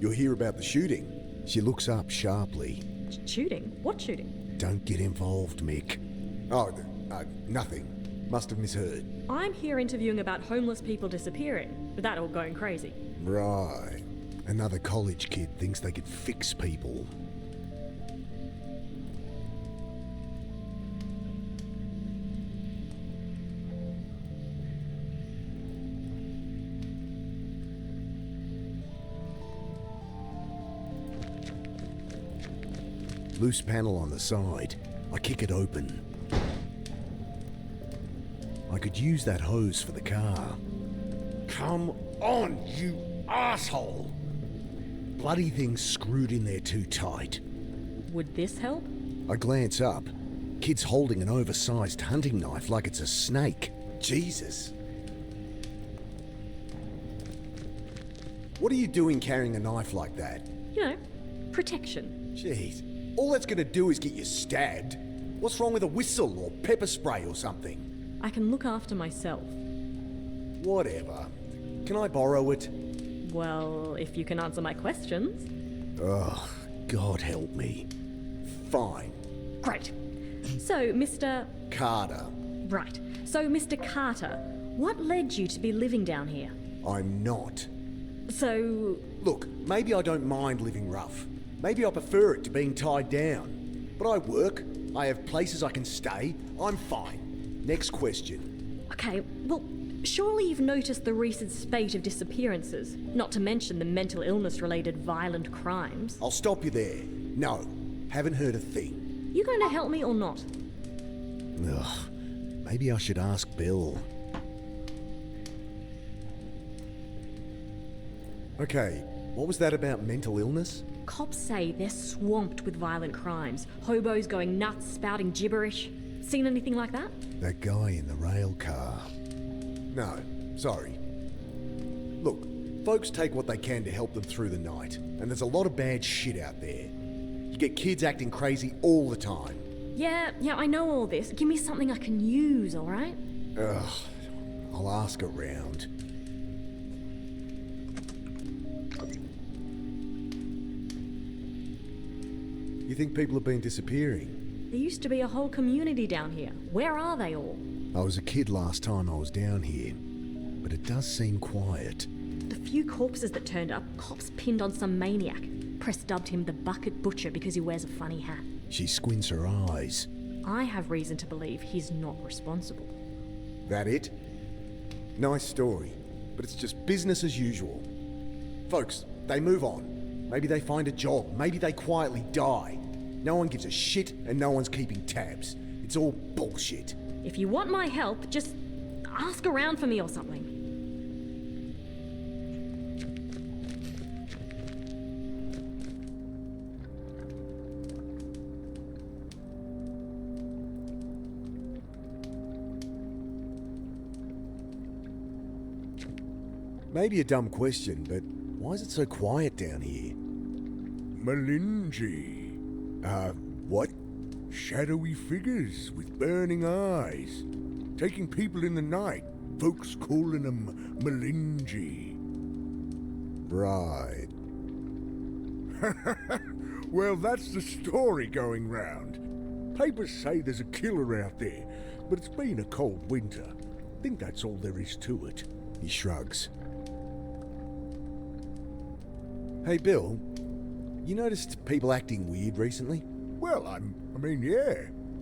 You'll hear about the shooting. She looks up sharply. Shooting? What shooting? Don't get involved, Mick. Oh, nothing. Must have misheard. I'm here interviewing about homeless people disappearing, with that all going crazy. Right. Another college kid thinks they could fix people. Loose panel on the side. I kick it open. I could use that hose for the car. Come on, you asshole! Bloody thing's screwed in there too tight. Would this help? I glance up. Kid's holding an oversized hunting knife like it's a snake. Jesus. What are you doing carrying a knife like that? You know, protection. Jeez. All that's gonna do is get you stabbed. What's wrong with a whistle or pepper spray or something? I can look after myself. Whatever. Can I borrow it? Well, if you can answer my questions. Ugh, God help me. Fine. Great. So, Mr. Carter. Right. So, Mr. Carter, what led you to be living down here? I'm not. So... Look, maybe I don't mind living rough. Maybe I prefer it to being tied down. But I work, I have places I can stay, I'm fine. Next question. Okay, well, surely you've noticed the recent spate of disappearances, not to mention the mental illness-related violent crimes. I'll stop you there. No, haven't heard a thing. You going to help me or not? Ugh, maybe I should ask Bill. Okay, what was that about mental illness? Cops say they're swamped with violent crimes. Hobos going nuts, spouting gibberish. Seen anything like that? That guy in the rail car. No, sorry. Look, folks take what they can to help them through the night, and there's a lot of bad shit out there. You get kids acting crazy all the time. Yeah, I know all this. Give me something I can use, alright? Ugh, I'll ask around. You think people have been disappearing? There used to be a whole community down here. Where are they all? I was a kid last time I was down here, but it does seem quiet. The few corpses that turned up, cops pinned on some maniac. Press dubbed him the Bucket Butcher because he wears a funny hat. She squints her eyes. I have reason to believe he's not responsible. That it? Nice story, but it's just business as usual. Folks, they move on. Maybe they find a job, maybe they quietly die. No one gives a shit and no one's keeping tabs. It's all bullshit. If you want my help, just ask around for me or something. Maybe a dumb question, but why is it so quiet down here? Melingi. What? Shadowy figures with burning eyes. Taking people in the night. Folks calling them Melingi. Right. Well, that's the story going round. Papers say there's a killer out there, but it's been a cold winter. Think that's all there is to it. He shrugs. Hey, Bill. You noticed people acting weird recently? Well, I mean, yeah.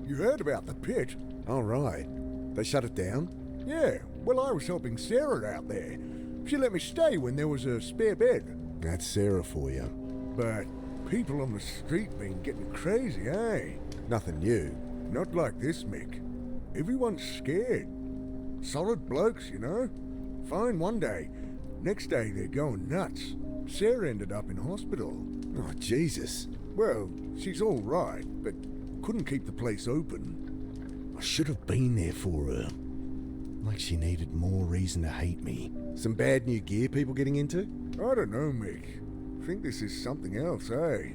You heard about the pit. Oh, right. They shut it down? Yeah, well, I was helping Sarah out there. She let me stay when there was a spare bed. That's Sarah for you. But people on the street been getting crazy, eh? Nothing new. Not like this, Mick. Everyone's scared. Solid blokes, you know? Fine one day. Next day, they're going nuts. Sarah ended up in hospital. Oh, Jesus. Well, she's all right, but couldn't keep the place open. I should have been there for her. Like she needed more reason to hate me. Some bad new gear people getting into? I don't know, Mick. Think this is something else, eh?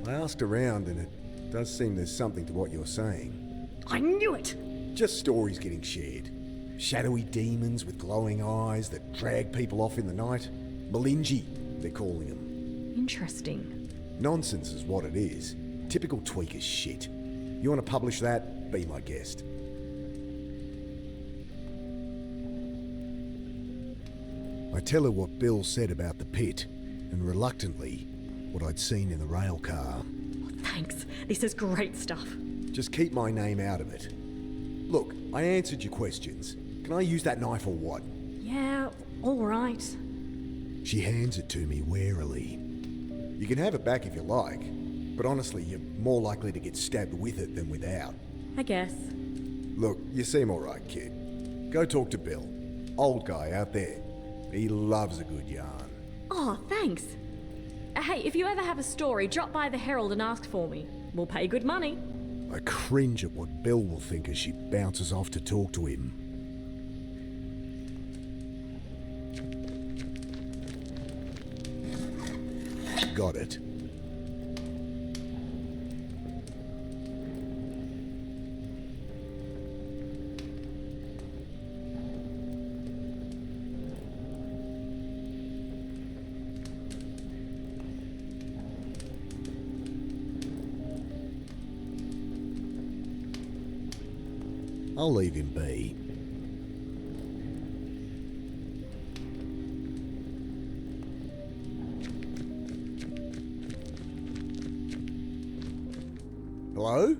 I asked around and it Does seem there's something to what you're saying. I knew it! Just stories getting shared. Shadowy demons with glowing eyes that drag people off in the night. Malinji, they're calling them. Interesting. Nonsense is what it is. Typical tweaker shit. You want to publish that? Be my guest. I tell her what Bill said about the pit, and reluctantly, what I'd seen in the rail car. Thanks. This is great stuff. Just keep my name out of it. Look, I answered your questions. Can I use that knife or what? Yeah, all right. She hands it to me warily. You can have it back if you like, but honestly, you're more likely to get stabbed with it than without. I guess. Look, you seem alright, kid. Go talk to Bill. Old guy out there. He loves a good yarn. Oh, thanks. Hey, if you ever have a story, drop by the Herald and ask for me. We'll pay good money. I cringe at what Bill will think as she bounces off to talk to him. Got it. I'll leave him be. Hello?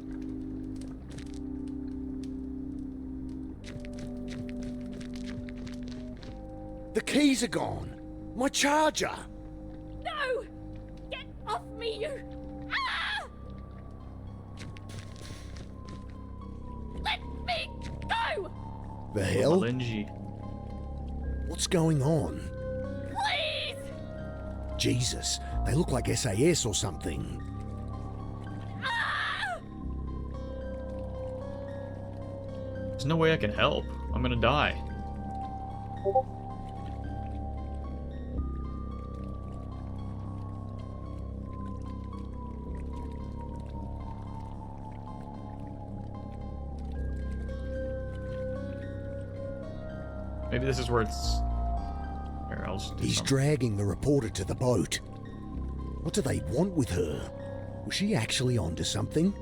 The keys are gone. My charger. No! Get off me, you! Ah! Let me go! The hell? Malinji. What's going on? Please! Jesus, they look like SAS or something. Ah! There's no way I can help. I'm gonna die. Maybe this is where it's... Here, I'll just do He's something. dragging the reporter to the boat. What do they want with her? Was she actually onto something?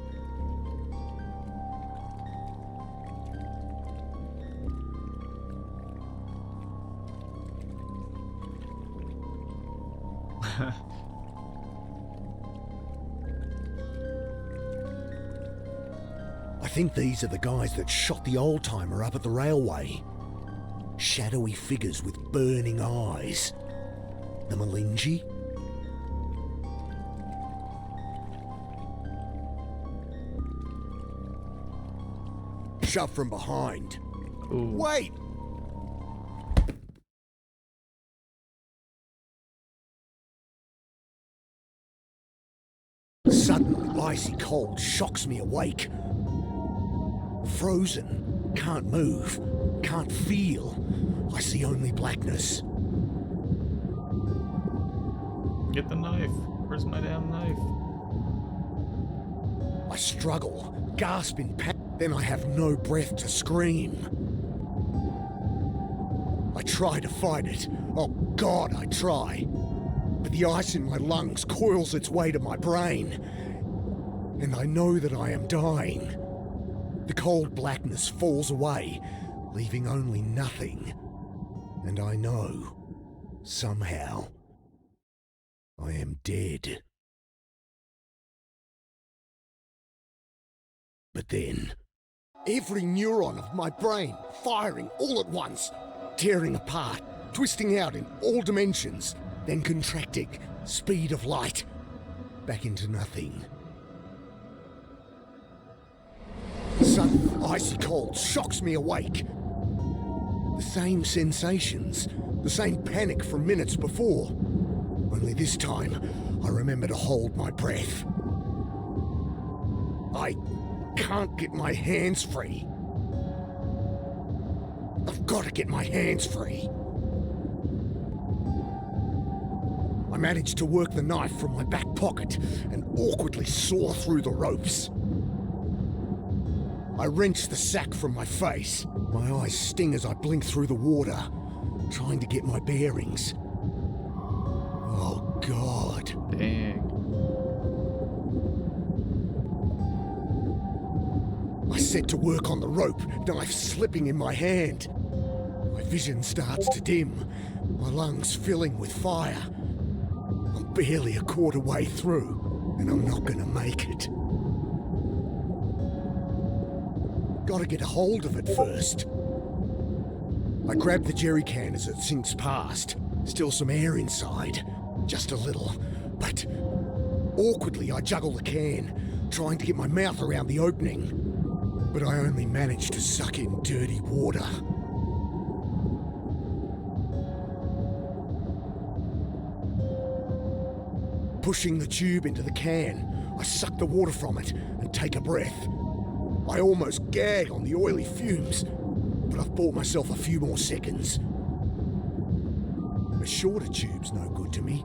I think these are the guys that shot the old-timer up at the railway. Shadowy figures with burning eyes. The Malinji? Shove from behind. Ooh. Wait! Sudden icy cold shocks me awake. Frozen. Can't move. Can't feel. I see only blackness. Get the knife. Where's my damn knife? I struggle, gasp in pain, then I have no breath to scream. I try to fight it. Oh God, I try. But the ice in my lungs coils its way to my brain. And I know that I am dying. The cold blackness falls away, leaving only nothing. And I know, somehow, I am dead. But then, every neuron of my brain firing all at once, tearing apart, twisting out in all dimensions, then contracting, speed of light, back into nothing. Sudden icy cold shocks me awake. The same sensations, the same panic from minutes before. Only this time, I remember to hold my breath. I can't get my hands free. I've got to get my hands free. I managed to work the knife from my back pocket and awkwardly saw through the ropes. I wrenched the sack from my face. My eyes sting as I blink through the water, trying to get my bearings. Oh, God. Dang. I set to work on the rope, knife slipping in my hand. My vision starts to dim, my lungs filling with fire. I'm barely a quarter way through, and I'm not gonna make it. Gotta get a hold of it first. I grab the jerry can as it sinks past. Still some air inside, just a little, but awkwardly I juggle the can, trying to get my mouth around the opening. But I only manage to suck in dirty water. Pushing the tube into the can, I suck the water from it and take a breath. I almost gag on the oily fumes, but I've bought myself a few more seconds. A shorter tube's no good to me.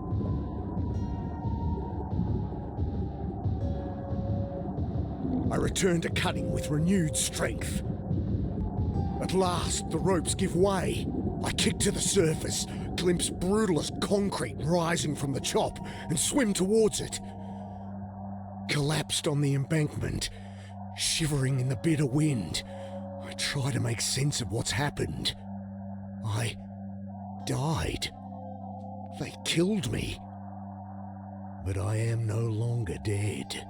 I return to cutting with renewed strength. At last, the ropes give way. I kick to the surface, glimpse brutal as concrete rising from the chop, and swim towards it. Collapsed on the embankment, shivering in the bitter wind, I try to make sense of what's happened. I died. They killed me. But I am no longer dead.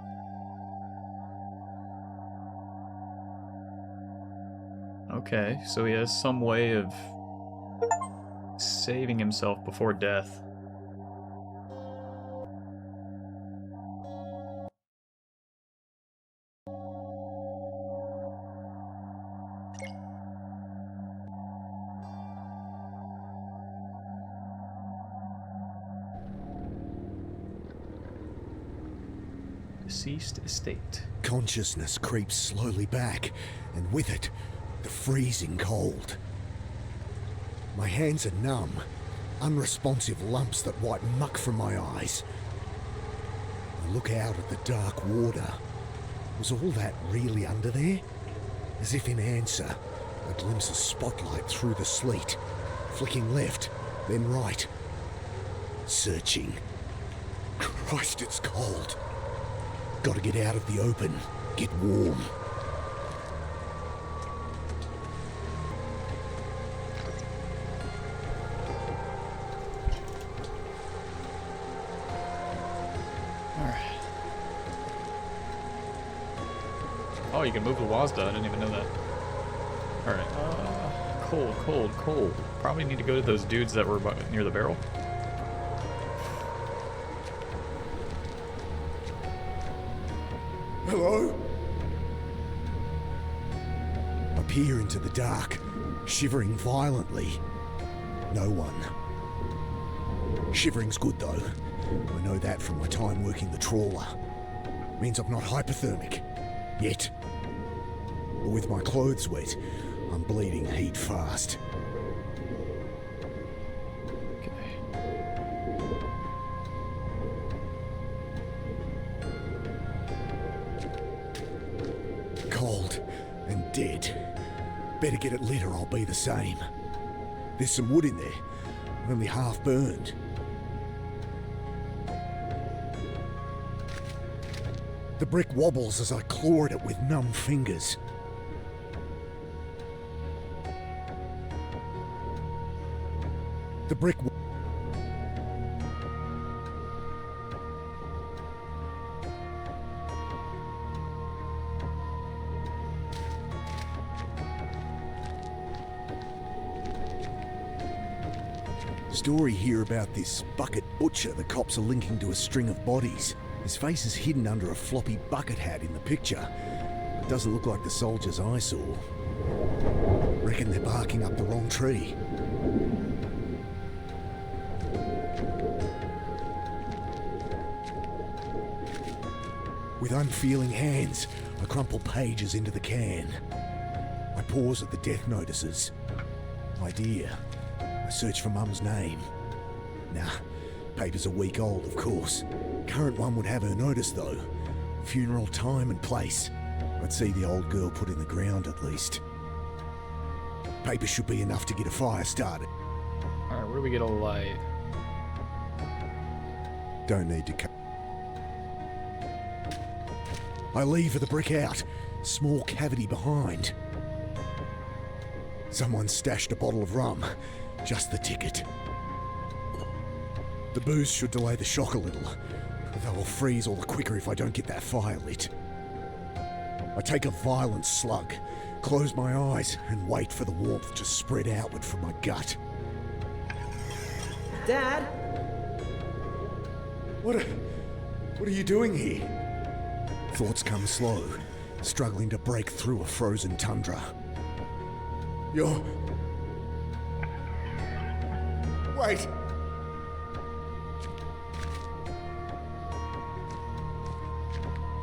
Okay, so he has some way of saving himself before death. Deceased estate. Consciousness creeps slowly back, and with it, the freezing cold. My hands are numb, unresponsive lumps that wipe muck from my eyes. I look out at the dark water. Was all that really under there? As if in answer, I glimpse a spotlight through the sleet, flicking left, then right. Searching. Christ, it's cold. Gotta get out of the open, get warm. Oh, you can move the Wazda. I didn't even know that. Alright. Cold. Probably need to go to those dudes that were near the barrel. Hello? I peer into the dark, shivering violently. No one. Shivering's good though. I know that from my time working the trawler. Means I'm not hypothermic. Yet. But with my clothes wet, I'm bleeding heat fast. Cold and dead. Better get it lit or I'll be the same. There's some wood in there, only half burned. The brick wobbles as I claw at it with numb fingers. The brick story here about this bucket butcher the cops are linking to a string of bodies. His face is hidden under a floppy bucket hat in the picture. It doesn't look like the soldiers I saw. Reckon they're barking up the wrong tree. With unfeeling hands, I crumple pages into the can. I pause at the death notices. Idea. I search for Mum's name. Nah, Paper's a week old, of course. Current one would have her notice, though. Funeral time and place. I'd see the old girl put in the ground, at least. Paper should be enough to get a fire started. Alright, where do we get a light? Don't need to cut. I leave with the brick out. Small cavity behind. Someone stashed a bottle of rum. Just the ticket. The booze should delay the shock a little, though I'll freeze all the quicker if I don't get that fire lit. I take a violent slug, close my eyes, and wait for the warmth to spread outward from my gut. Dad? What are you doing here? Thoughts come slow, struggling to break through a frozen tundra. Wait!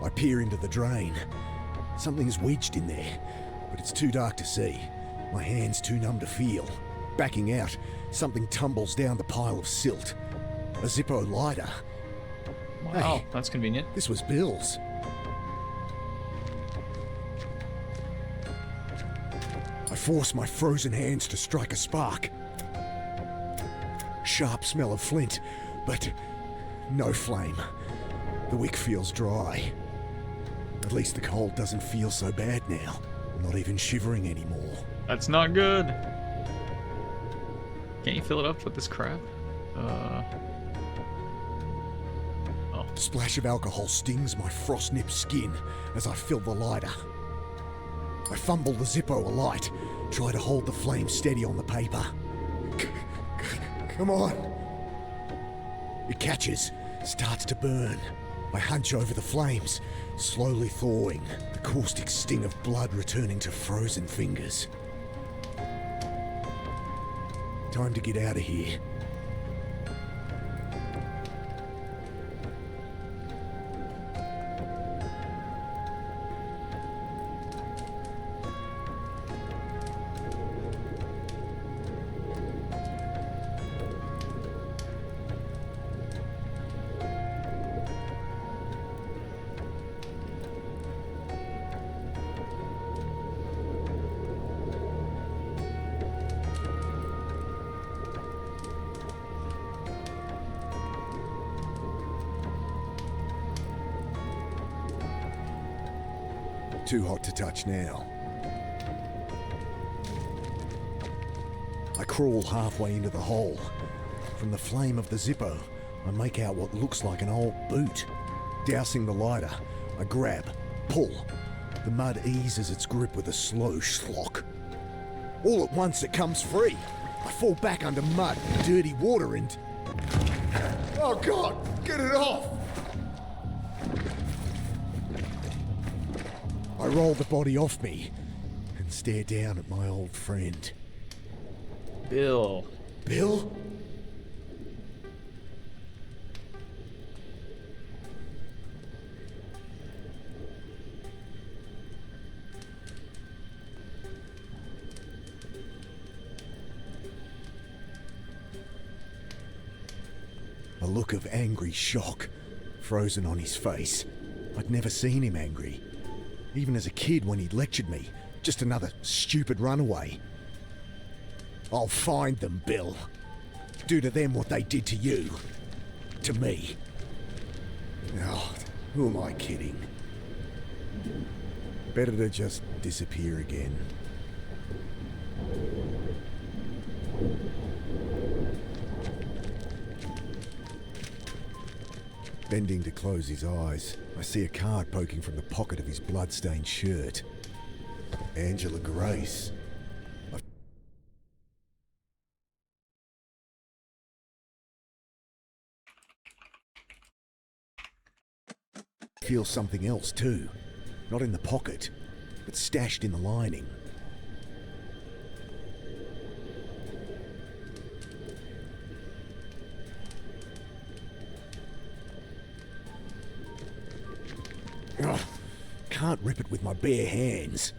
I peer into the drain. Something's wedged in there, but it's too dark to see. My hand's too numb to feel. Backing out, something tumbles down the pile of silt. A Zippo lighter. Wow, Hey, that's convenient. this was Bill's. I force my frozen hands to strike a spark. Sharp smell of flint, but no flame. The wick feels dry. At least the cold doesn't feel so bad now. I'm not even shivering anymore. That's not good. Can't you fill it up with this crap? Oh. A splash of alcohol stings my frost-nipped skin as I fill the lighter. I fumble the Zippo alight, try to hold the flame steady on the paper. Come on. It catches, starts to burn. I hunch over the flames, slowly thawing, the caustic sting of blood returning to frozen fingers. Time to get out of here. Too hot to touch now. I crawl halfway into the hole. From the flame of the Zippo, I make out what looks like an old boot. Dousing the lighter, I grab, pull. The mud eases its grip with a slow schlock. All at once it comes free. I fall back under mud, dirty water and... Oh God, get it off! I roll the body off me and stare down at my old friend. Bill. Bill? A look of angry shock frozen on his face. I'd never seen him angry. Even as a kid when he'd lectured me. Just another stupid runaway. I'll find them, Bill. Do to them what they did to you. To me. Oh, who am I kidding? Better to just disappear again. Bending to close his eyes, I see a card poking from the pocket of his blood-stained shirt. Angela Grace. I feel something else too. Not in the pocket, but stashed in the lining. Ugh, can't rip it with my bare hands.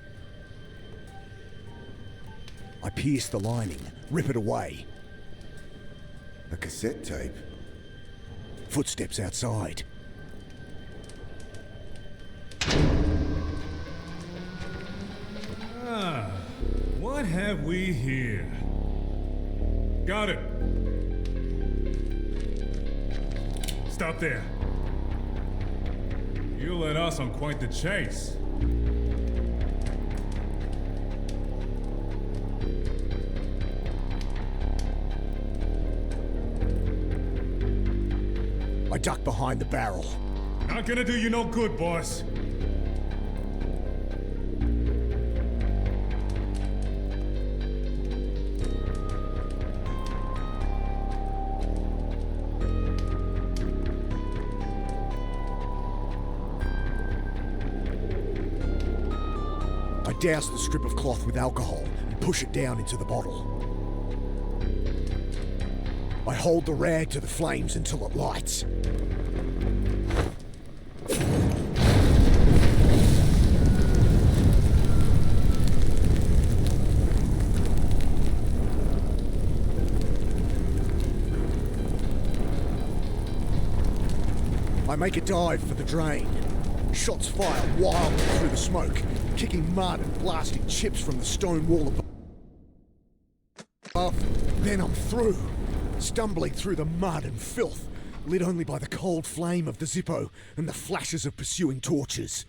I pierce the lining, rip it away. A cassette tape. Footsteps outside. Ah, what have we here? Got it. Stop there. You led us on quite the chase. I duck behind the barrel. Not gonna do you no good, boss. I douse the strip of cloth with alcohol and push it down into the bottle. I hold the rag to the flames until it lights. I make a dive for the drain. Shots fire wildly through the smoke, kicking mud and blasting chips from the stone wall above. Then I'm through, stumbling through the mud and filth, lit only by the cold flame of the Zippo and the flashes of pursuing torches.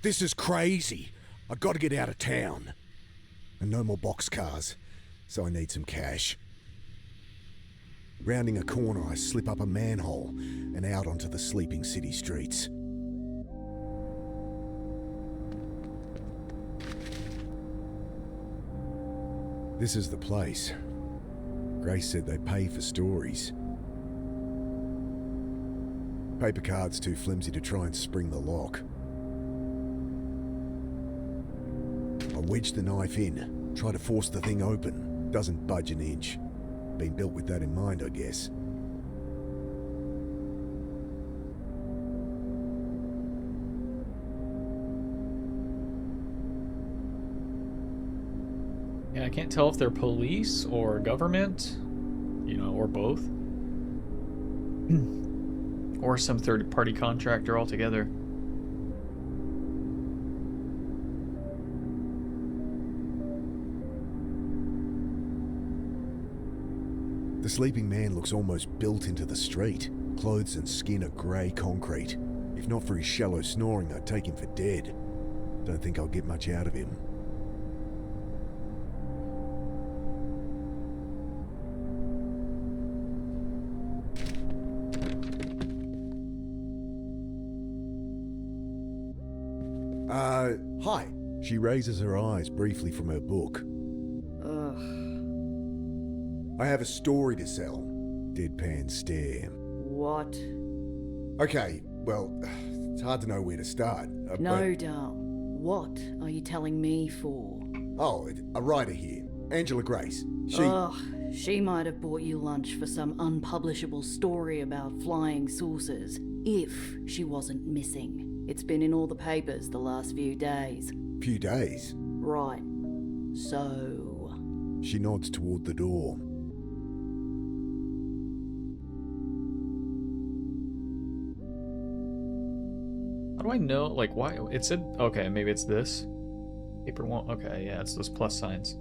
This is crazy. I gotta get out of town. And no more boxcars, so I need some cash. Rounding a corner, I slip up a manhole and out onto the sleeping city streets. This is the place. Grace said they pay for stories. Paper card's too flimsy to try and spring the lock. I wedge the knife in, try to force the thing open. Doesn't budge an inch. Been built with that in mind, I guess. Yeah, I can't tell if they're police or government, you know, or both. Or some third-party contractor altogether. The sleeping man looks almost built into the street. Clothes and skin are grey concrete. If not for his shallow snoring, I'd take him for dead. Don't think I'll get much out of him. Hi. She raises her eyes briefly from her book. I have a story to sell. Deadpan stare. What? Okay, well, it's hard to know where to start. No, Dal. What are you telling me for? Oh, a writer here. Angela Grace. She might have bought you lunch for some unpublishable story about flying saucers, if she wasn't missing. It's been in all the papers the last few days. Few days? Right. So... She nods toward the door. How do I know, like, why? It said, okay, maybe it's this. Paper won't, okay, yeah, it's those plus signs.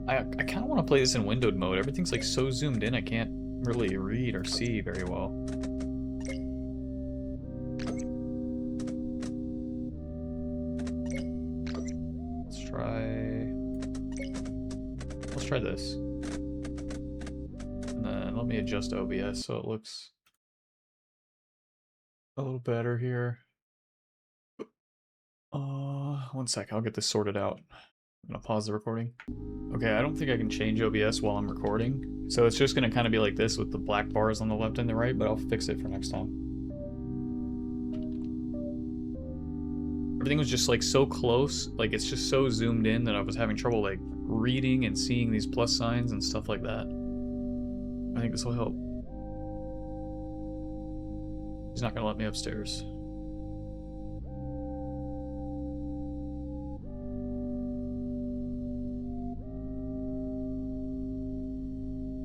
I kind of want to play this in windowed mode. Everything's like so zoomed in, I can't really read or see very well. Let's try this. And then let me adjust OBS so it looks a little better here. 1 sec, I'll get this sorted out. I'm gonna pause the recording. Okay, I don't think I can change OBS while I'm recording. So it's just gonna kind of be like this with the black bars on the left and the right, but I'll fix it for next time. Everything was just like so close, like it's just so zoomed in that I was having trouble like reading and seeing these plus signs and stuff like that. I think this will help. He's not gonna let me upstairs.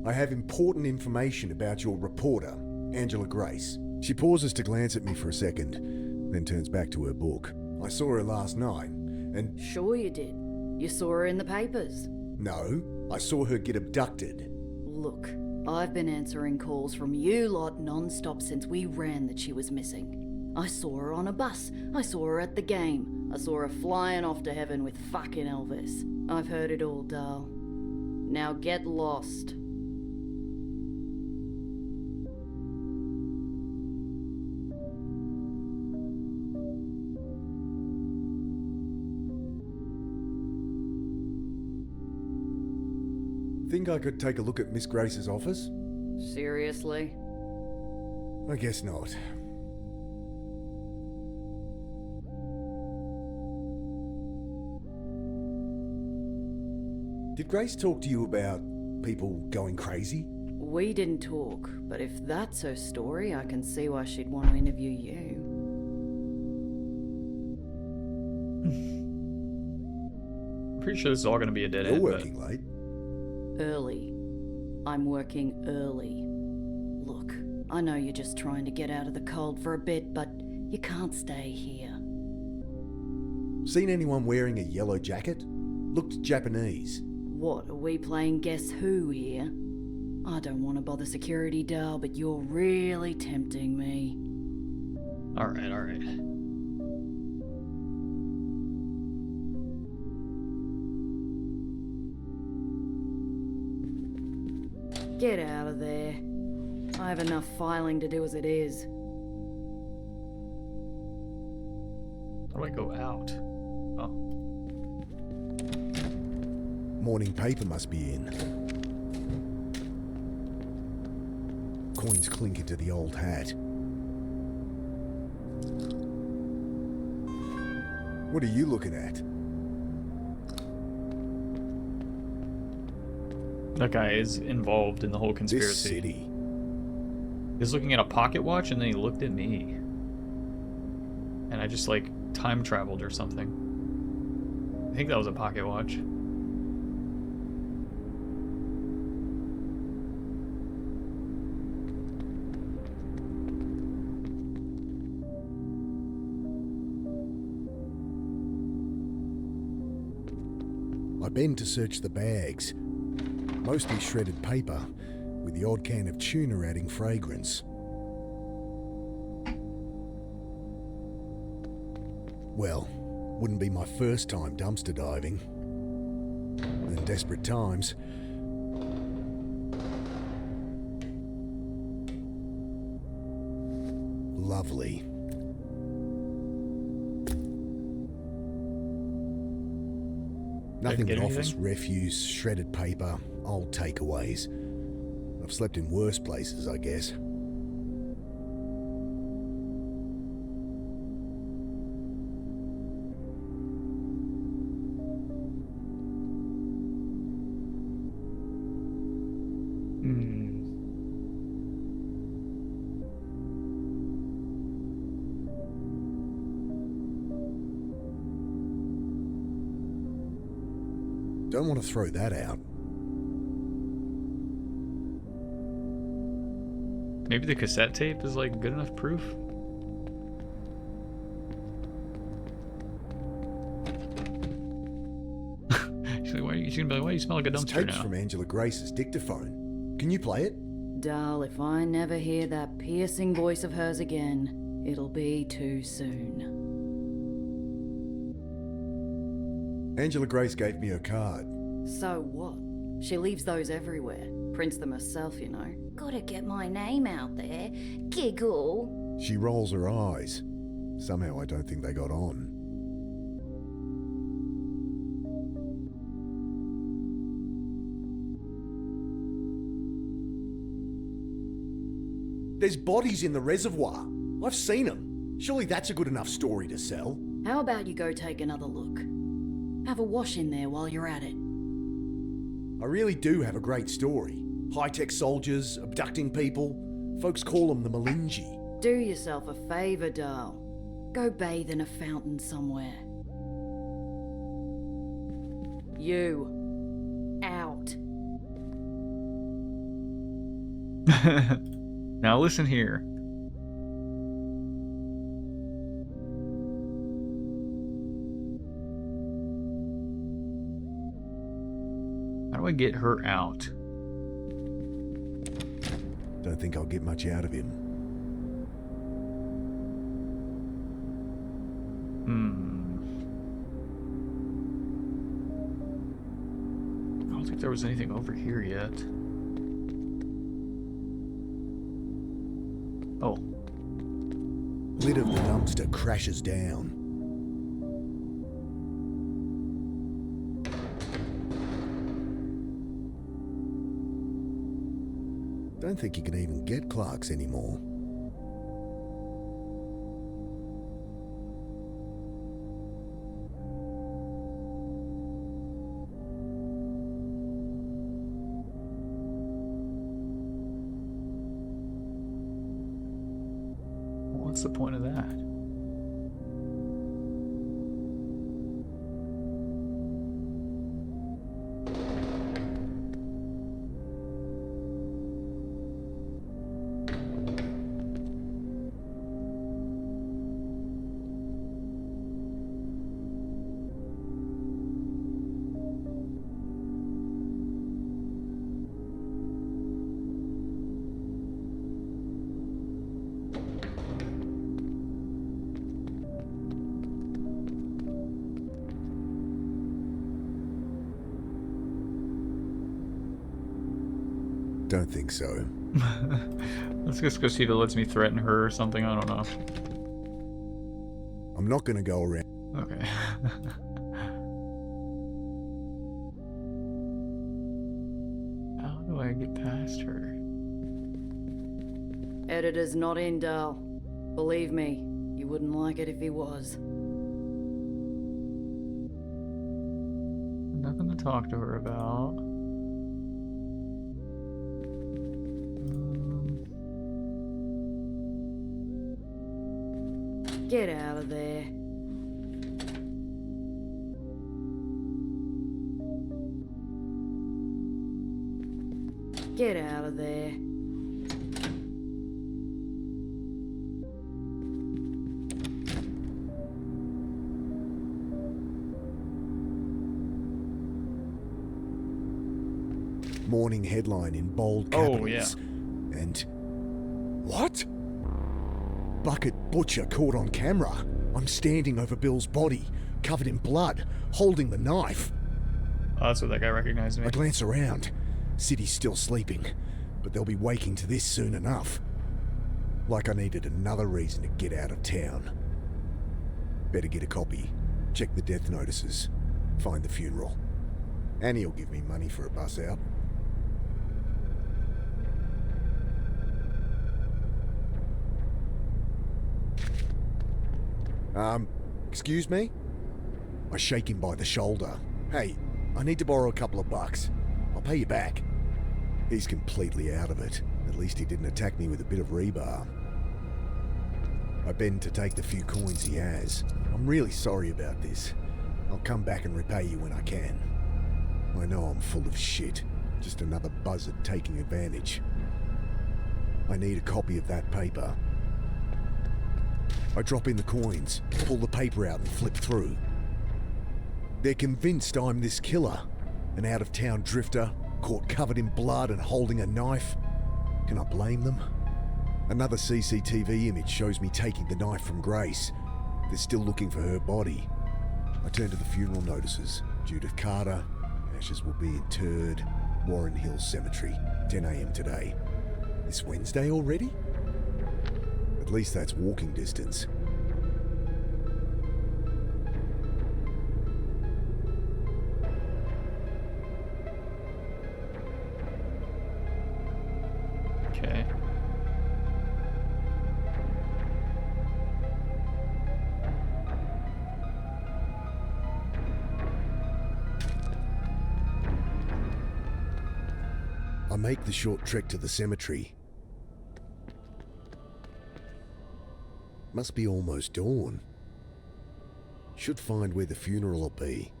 I have important information about your reporter, Angela Grace. She pauses to glance at me for a second, then turns back to her book. I saw her last night, and... Sure you did. You saw her in the papers. No, I saw her get abducted. Look, I've been answering calls from you lot non-stop since we ran that she was missing. I saw her on a bus. I saw her at the game. I saw her flying off to heaven with fucking Elvis. I've heard it all, Dal. Now get lost. Think I could take a look at Miss Grace's office? Seriously? I guess not. Did Grace talk to you about people going crazy? We didn't talk, but if that's her story, I can see why she'd want to interview you. I'm pretty sure this is all going to be a dead You're end. working late. Early. I'm working early. Look, I know you're just trying to get out of the cold for a bit, but you can't stay here. Seen anyone wearing a yellow jacket? Looked Japanese. What, are we playing Guess Who here? I don't want to bother security, Dal, but you're really tempting me. Alright, alright. Get out of there. I have enough filing to do as it is. How do I go out? Oh. Morning paper must be in. Coins clink into the old hat. What are you looking at? That guy is involved in the whole This conspiracy. city. He's looking at a pocket watch and then he looked at me. And I just like time traveled or something. I think that was a pocket watch. I bend to search the bags. Mostly shredded paper, with the odd can of tuna adding fragrance. Well, wouldn't be my first time dumpster diving. In desperate times. Lovely. Nothing get but office anything? refuse, shredded paper, old takeaways. I've slept in worse places, I guess. Don't want to throw that out. Maybe the cassette tape is like good enough proof? She's gonna be like, why do you smell like a This dumpster tape's now? from Angela Grace's dictaphone. Can you play it? Dal, if I never hear that piercing voice of hers again, it'll be too soon. Angela Grace gave me her card. So what? She leaves those everywhere. Prints them herself, you know. Gotta get my name out there. Giggle. She rolls her eyes. Somehow I don't think they got on. There's bodies in the reservoir. I've seen them. Surely that's a good enough story to sell. How about you go take another look? Have a wash in there while you're at it. I really do have a great story. High-tech soldiers, abducting people. Folks call them the Malinji. Do yourself a favor, Dal. Go bathe in a fountain somewhere. You. Out. Now listen here. How do I get her out? Don't think I'll get much out of him. I don't think there was anything over here yet. Oh. Lid of the dumpster crashes down. Don't think you can even get Clark's anymore. What's the point of that? Don't think so. Let's just go see if it lets me threaten her or something. I don't know. I'm not gonna go around. Okay. How do I get past her? Editor's not in, Dal. Believe me, you wouldn't like it if he was. Nothing to talk to her about. Get out of there. Get out of there. Morning headline in bold capitals. Oh, yeah. And... what? Bucket butcher caught on camera. I'm standing over Bill's body, covered in blood, holding the knife. Oh, that's what that guy recognized me. I glance around. City's still sleeping, but they'll be waking to this soon enough. Like I needed another reason to get out of town. Better get a copy, check the death notices, find the funeral. Annie'll give me money for a bus out. Excuse me? I shake him by the shoulder. Hey, I need to borrow a couple of bucks. I'll pay you back. He's completely out of it. At least he didn't attack me with a bit of rebar. I bend to take the few coins he has. I'm really sorry about this. I'll come back and repay you when I can. I know I'm full of shit. Just another buzzard taking advantage. I need a copy of that paper. I drop in the coins, pull the paper out and flip through. They're convinced I'm this killer, an out-of-town drifter, caught covered in blood and holding a knife. Can I blame them? Another CCTV image shows me taking the knife from Grace. They're still looking for her body. I turn to the funeral notices. Judith Carter, ashes will be interred, Warren Hills Cemetery, 10 a.m. today. This Wednesday already? At least that's walking distance. Okay. I make the short trek to the cemetery. Must be almost dawn. Should find where the funeral will be.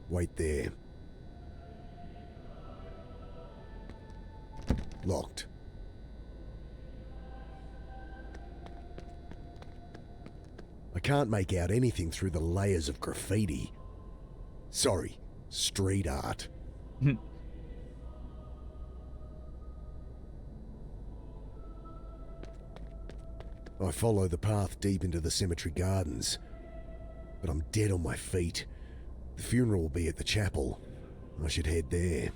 Wait there. Locked. I can't make out anything through the layers of graffiti. Sorry, street art. I follow the path deep into the cemetery gardens, but I'm dead on my feet. The funeral will be at the chapel. I should head there.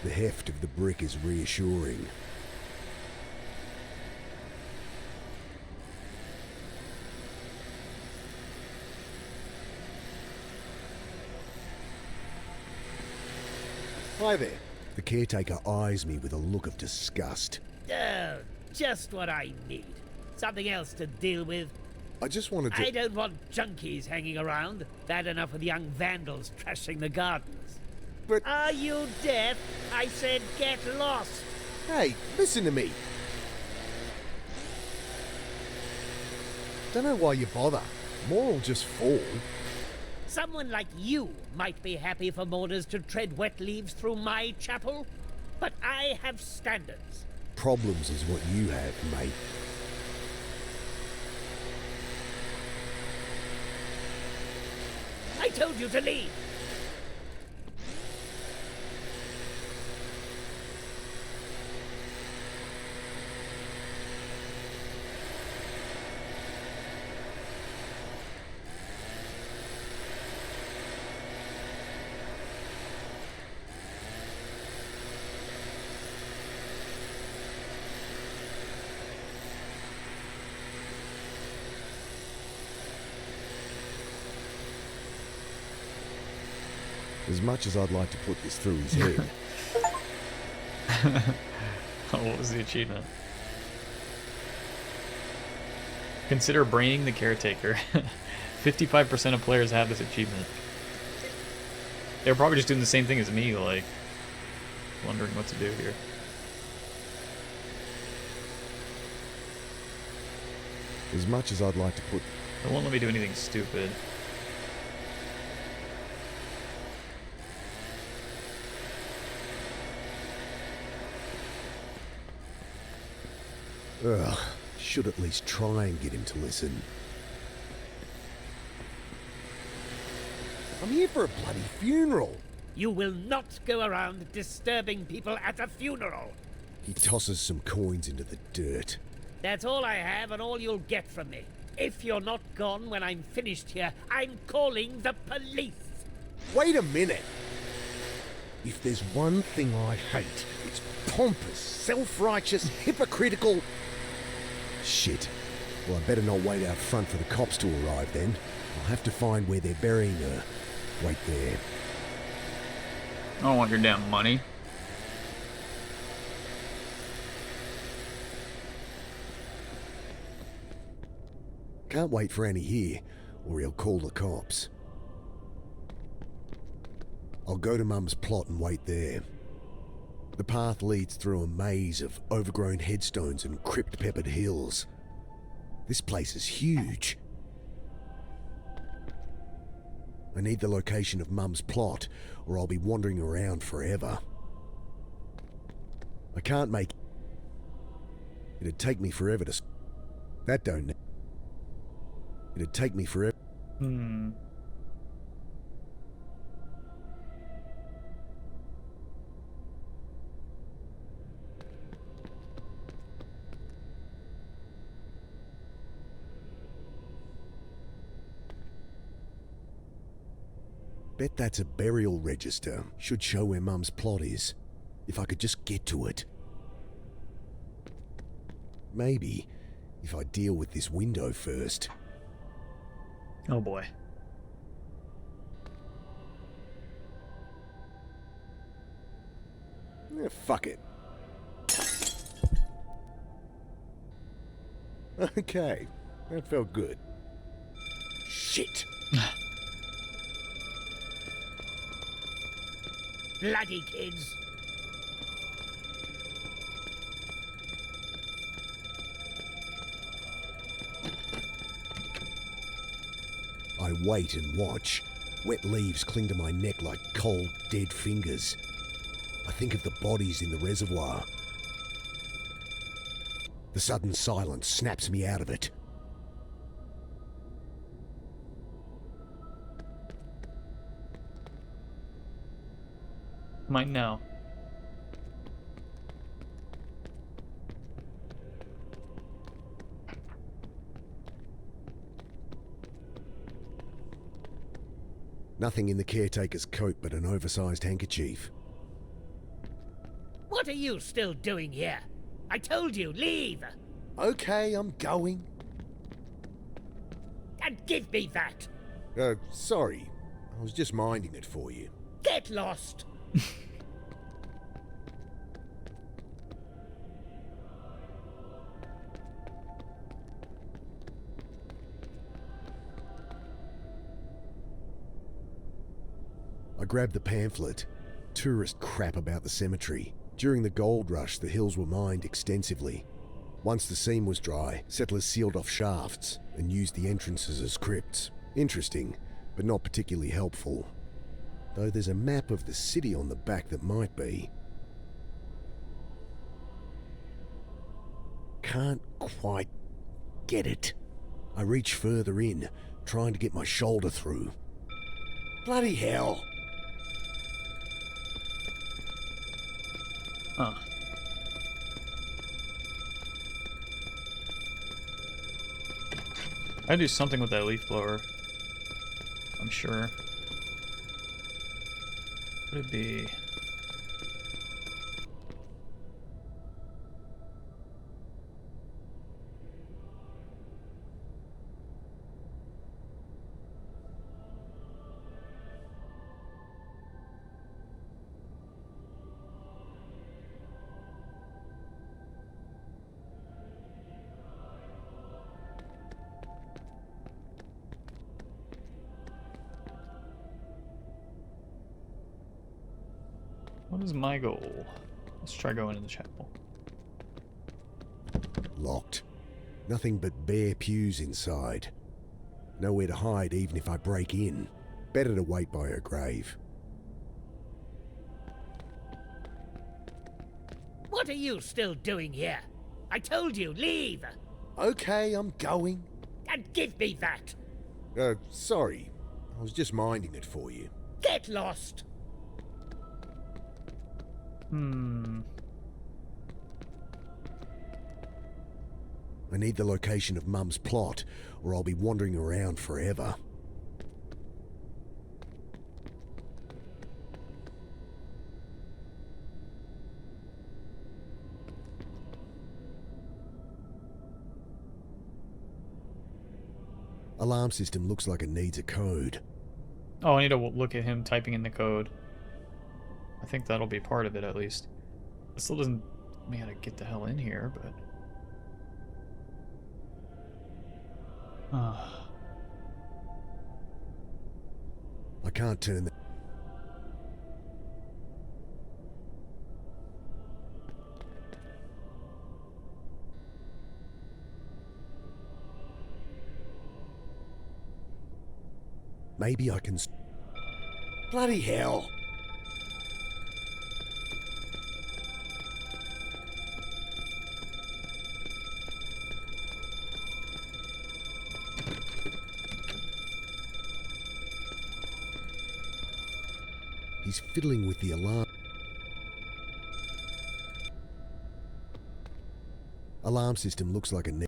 The heft of the brick is reassuring. Hi there. The caretaker eyes me with a look of disgust. Oh, just what I need. Something else to deal with. I just wanted to... I don't want junkies hanging around. Bad enough with young vandals trashing the gardens. But... Are you deaf? I said get lost. Hey, listen to me. Don't know why you bother. More will just fall. Someone like you might be happy for mourners to tread wet leaves through my chapel, but I have standards. Problems is what you have, mate. I told you to leave. As much as I'd like to put this through his head. What was the achievement? Consider braining the caretaker. 55% of players have this achievement. They're probably just doing the same thing as me, like wondering what to do here. As much as I'd like to put... It won't let me do anything stupid. Ugh, should at least try and get him to listen. I'm here for a bloody funeral. You will not go around disturbing people at a funeral. He tosses some coins into the dirt. That's all I have and all you'll get from me. If you're not gone when I'm finished here, I'm calling the police. Wait a minute. If there's one thing I hate, it's pompous, self-righteous, hypocritical... Shit. Well, I better not wait out front for the cops to arrive then. I'll have to find where they're burying her. Wait there. I don't want your damn money. Can't wait for Annie here, or he'll call the cops. I'll go to Mum's plot and wait there. The path leads through a maze of overgrown headstones and crypt-peppered hills. This place is huge. I need the location of Mum's plot, or I'll be wandering around forever. I can't make... It'd take me forever to... That don't... It'd take me forever... Bet that's a burial register. Should show where Mum's plot is. If I could just get to it. Maybe, if I deal with this window first. Oh boy. Fuck it. Okay, that felt good. Shit. Bloody kids. I wait and watch. Wet leaves cling to my neck like cold, dead fingers. I think of the bodies in the reservoir. The sudden silence snaps me out of it. Might now. Nothing in the caretaker's coat but an oversized handkerchief. What are you still doing here? I told you, leave! Okay, I'm going. And give me that! Sorry. I was just minding it for you. Get lost! I grabbed the pamphlet. Tourist crap about the cemetery. During the gold rush, the hills were mined extensively. Once the seam was dry, settlers sealed off shafts and used the entrances as crypts. Interesting, but not particularly helpful. Though there's a map of the city on the back that might be. Can't quite get it. I reach further in, trying to get my shoulder through. Bloody hell! Huh. I'd do something with that leaf blower. I'm sure. Would it be? What is my goal? Let's try going in the chapel. Locked. Nothing but bare pews inside. Nowhere to hide even if I break in. Better to wait by her grave. What are you still doing here? I told you, leave! Okay, I'm going. And give me that! Sorry. I was just minding it for you. Get lost! I need the location of Mum's plot, or I'll be wandering around forever. Alarm system looks like it needs a code. Oh, I need to look at him typing in the code. I think that'll be part of it, at least. It still doesn't tell me how to get the hell in here, but... I can't turn the... Maybe I can... Bloody hell! He's fiddling with the alarm. Alarm system looks like a...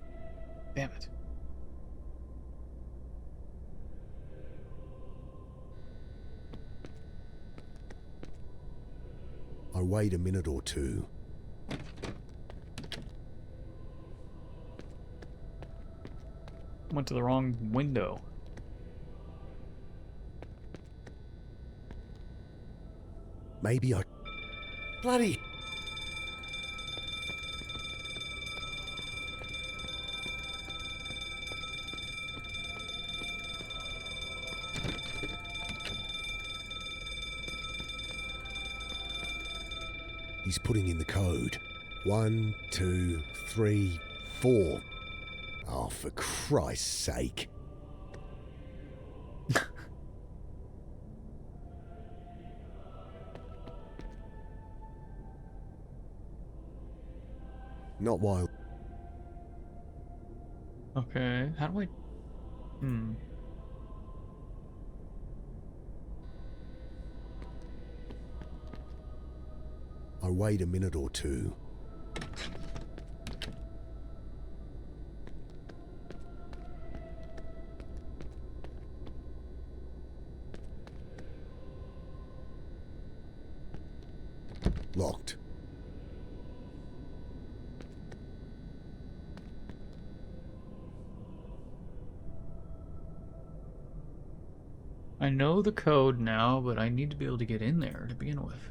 Damn it. I wait a minute or two. Went to the wrong window. Maybe I... Bloody... He's putting in the code. 1, 2, 3, 4. Oh, for Christ's sake. Not while. Okay, how do I... I wait a minute or two. Locked. I know the code now, but I need to be able to get in there to begin with.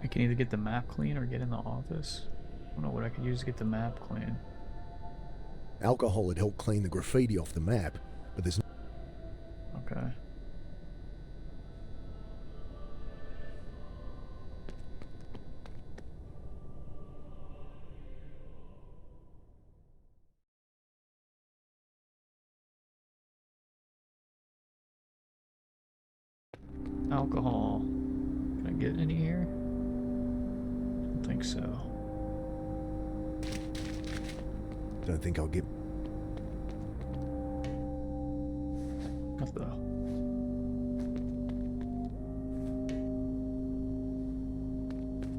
I can either get the map clean or get in the office. I don't know what I could use to get the map clean. Alcohol had helped clean the graffiti off the map, but there's Okay. Alcohol. Can I get any here? Don't think so. Don't think I'll get. What the?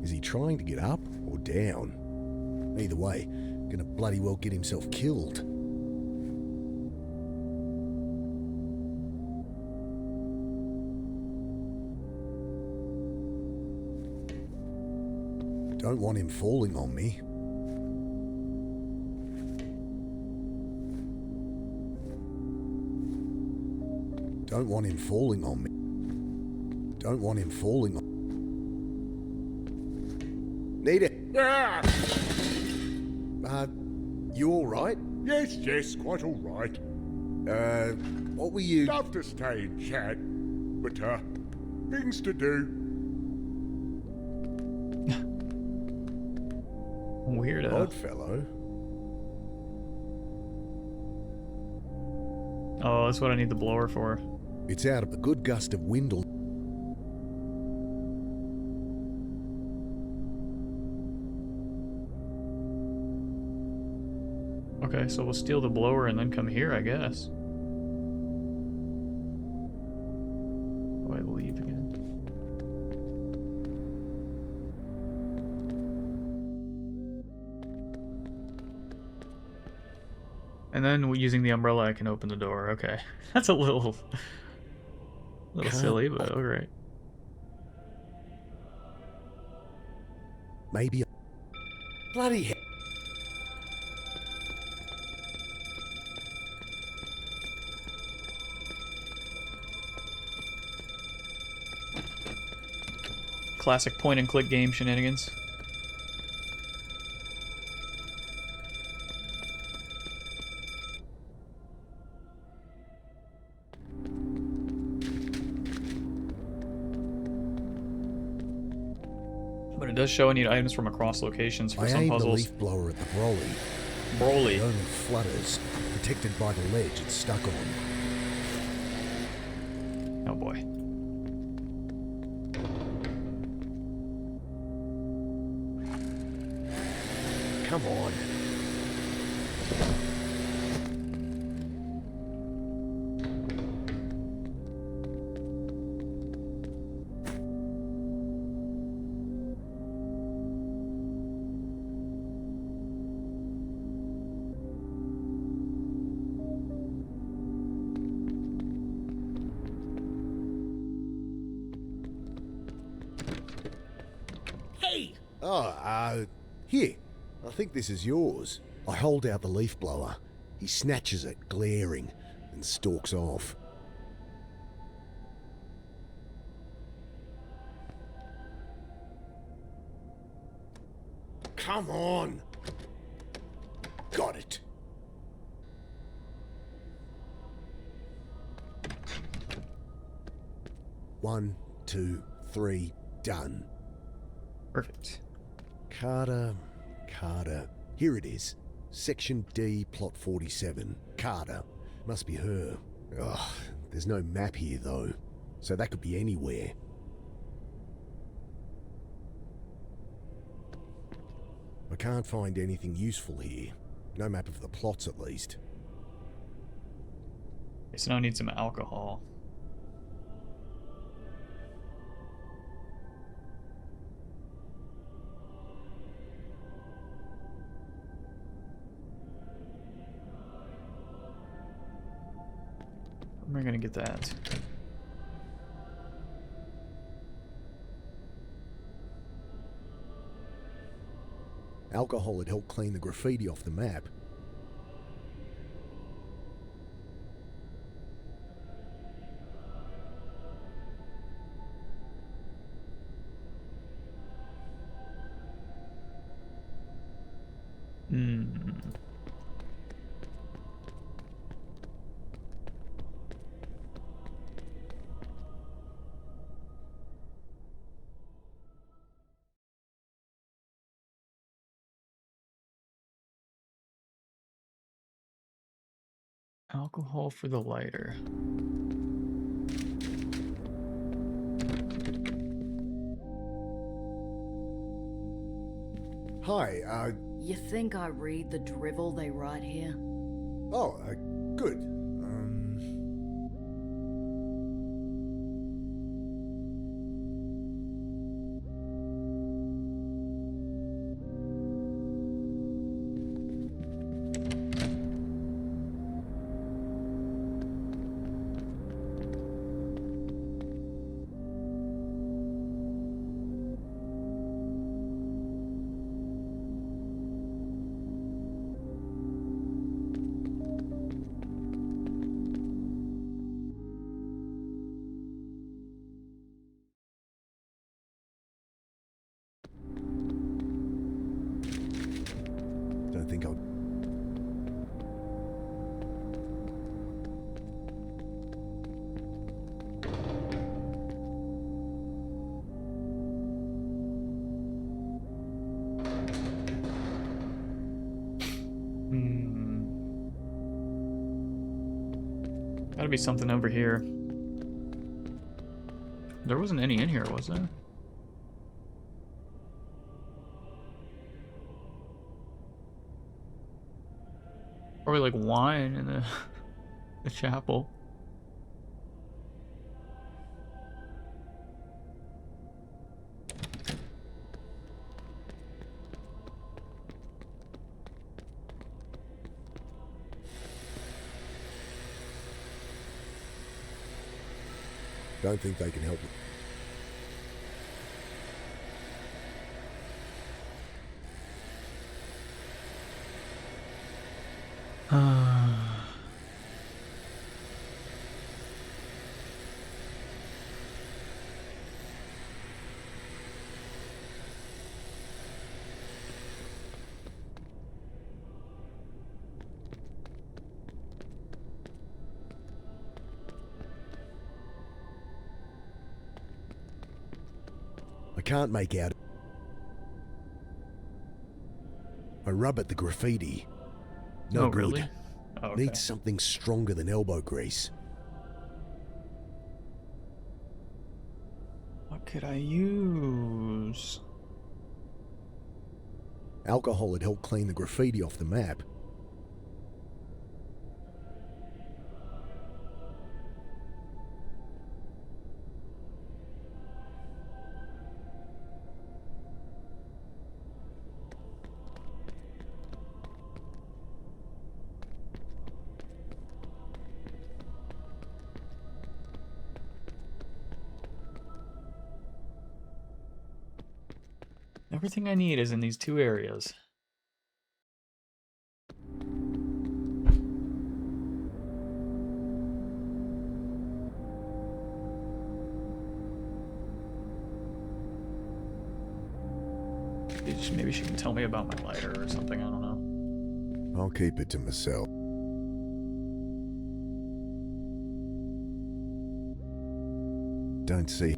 Is he trying to get up or down? Either way, gonna bloody well get himself killed. Don't want him falling on me. Don't want him falling on me. Don't want him falling on. Need it. Ah! You all right? Yes, yes, quite all right. What were you? Love to stay and chat, but, things to do. Weirdo. Odd fellow. Oh, that's what I need the blower for. It's out of a good gust of wind. Okay, so we'll steal the blower and then come here, I guess. Do I leave again? And then using the umbrella, I can open the door. Okay, that's a little silly, but alright. Maybe. Bloody hell. Classic point and click game shenanigans. But it does show I need items from across locations for I some aimed the puzzles. leaf blower at the Broly. Broly. It only flutters, protected by the ledge it's stuck on. Oh boy. Come on. Hey! Oh, here. I think this is yours. I hold out the leaf blower. He snatches it, glaring, and stalks off. Come on! Got it. One, two, three, done. Perfect. Carter. Here it is. Section D, plot 47. Carter. Must be her. Ugh, there's no map here, though. so that could be anywhere. I can't find anything useful here. No map of the plots, at least. Okay, so now I need some alcohol. Where am I gonna get that? Alcohol had helped clean the graffiti off the map. Alcohol for the lighter. Hi, You think I read the drivel they write here? oh, good. Don't think I'll... Gotta be something over here. There wasn't any in here, was there? Probably like wine in the chapel. Don't think they can help me. I can't make out. I rub at the graffiti. No Oh, good. really? Oh, okay. Needs something stronger than elbow grease. What could I use? Alcohol had helped clean the graffiti off the map. Everything I need is in these two areas. Maybe she can tell me about my lighter or something, I don't know. I'll keep it to myself. Don't see.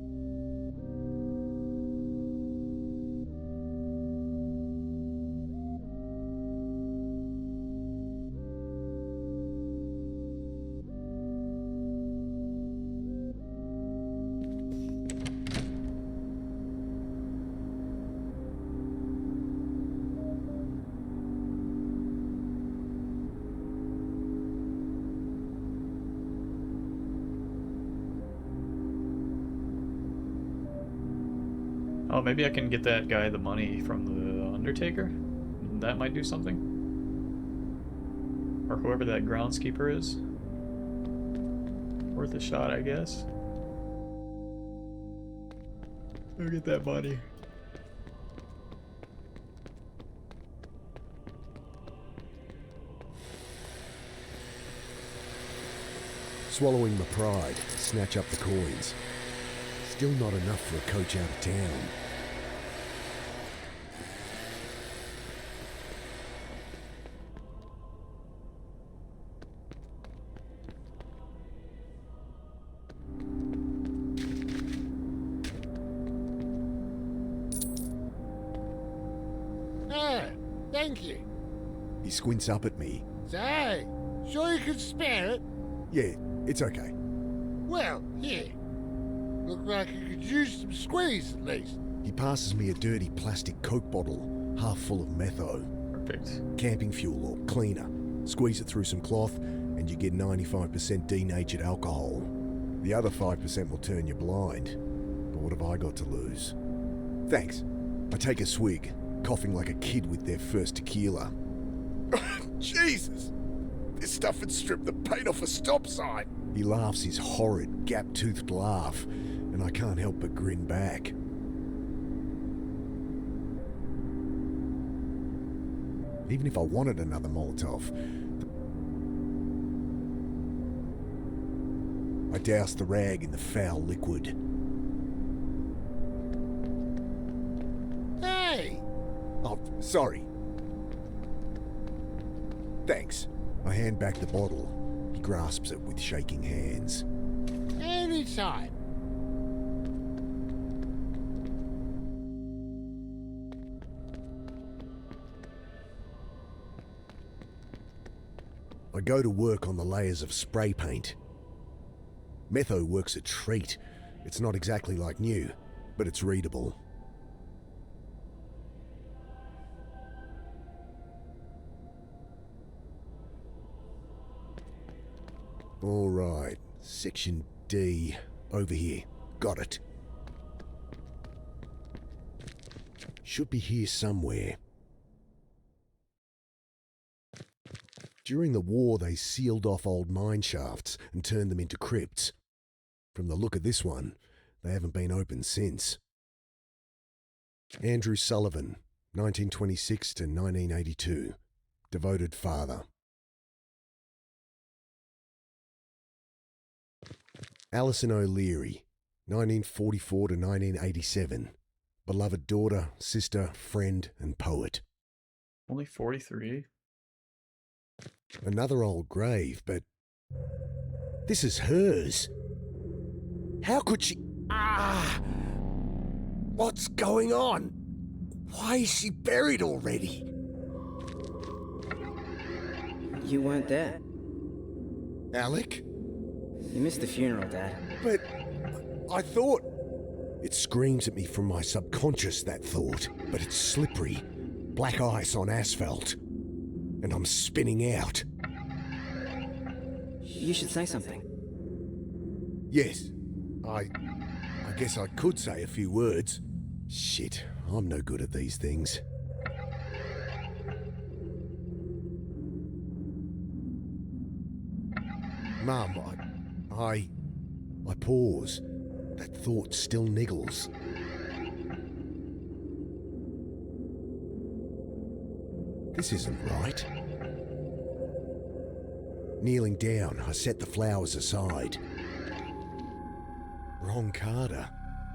Oh, maybe I can get that guy the money from the Undertaker? That might do something. Or whoever that groundskeeper is. Worth a shot, I guess. Go get that money. Swallowing my pride, snatch up the coins. Still not enough for a coach out of town. Ah, thank you. He squints up at me. Say, sure you could spare it? Yeah, it's okay. Well, here. Look like you could use some squeeze at least. He passes me a dirty plastic Coke bottle, half full of metho. Perfect. Camping fuel or cleaner. Squeeze it through some cloth and you get 95% denatured alcohol. The other 5% will turn you blind. But what have I got to lose? Thanks. I take a swig, coughing like a kid with their first tequila. Jesus! This stuff would strip the paint off a stop sign. He laughs his horrid, gap-toothed laugh, and I can't help but grin back. Even if I wanted another Molotov, I douse the rag in the foul liquid. Hey! Oh, sorry. Thanks. I hand back the bottle. He grasps it with shaking hands. Anytime. I go to work on the layers of spray paint. Metho works a treat. It's not exactly like new, but it's readable. All right, section D, over here. Got it. Should be here somewhere. During the war, they sealed off old mine shafts and turned them into crypts. From the look of this one, they haven't been opened since. Andrew Sullivan, 1926 to 1982. Devoted father. Alison O'Leary, 1944 to 1987. Beloved daughter, sister, friend, and poet. Only 43? Another old grave, but this is hers. How could she... What's going on? Why is she buried already? You weren't there. Alec? You missed the funeral, Dad. But I thought... It screams at me from my subconscious, that thought, but it's slippery. Black ice on asphalt. And I'm spinning out. You should say something. Yes, I guess I could say a few words. Shit, I'm no good at these things. Mum, I pause. That thought still niggles. This isn't right. Kneeling down, I set the flowers aside. Wrong Carter.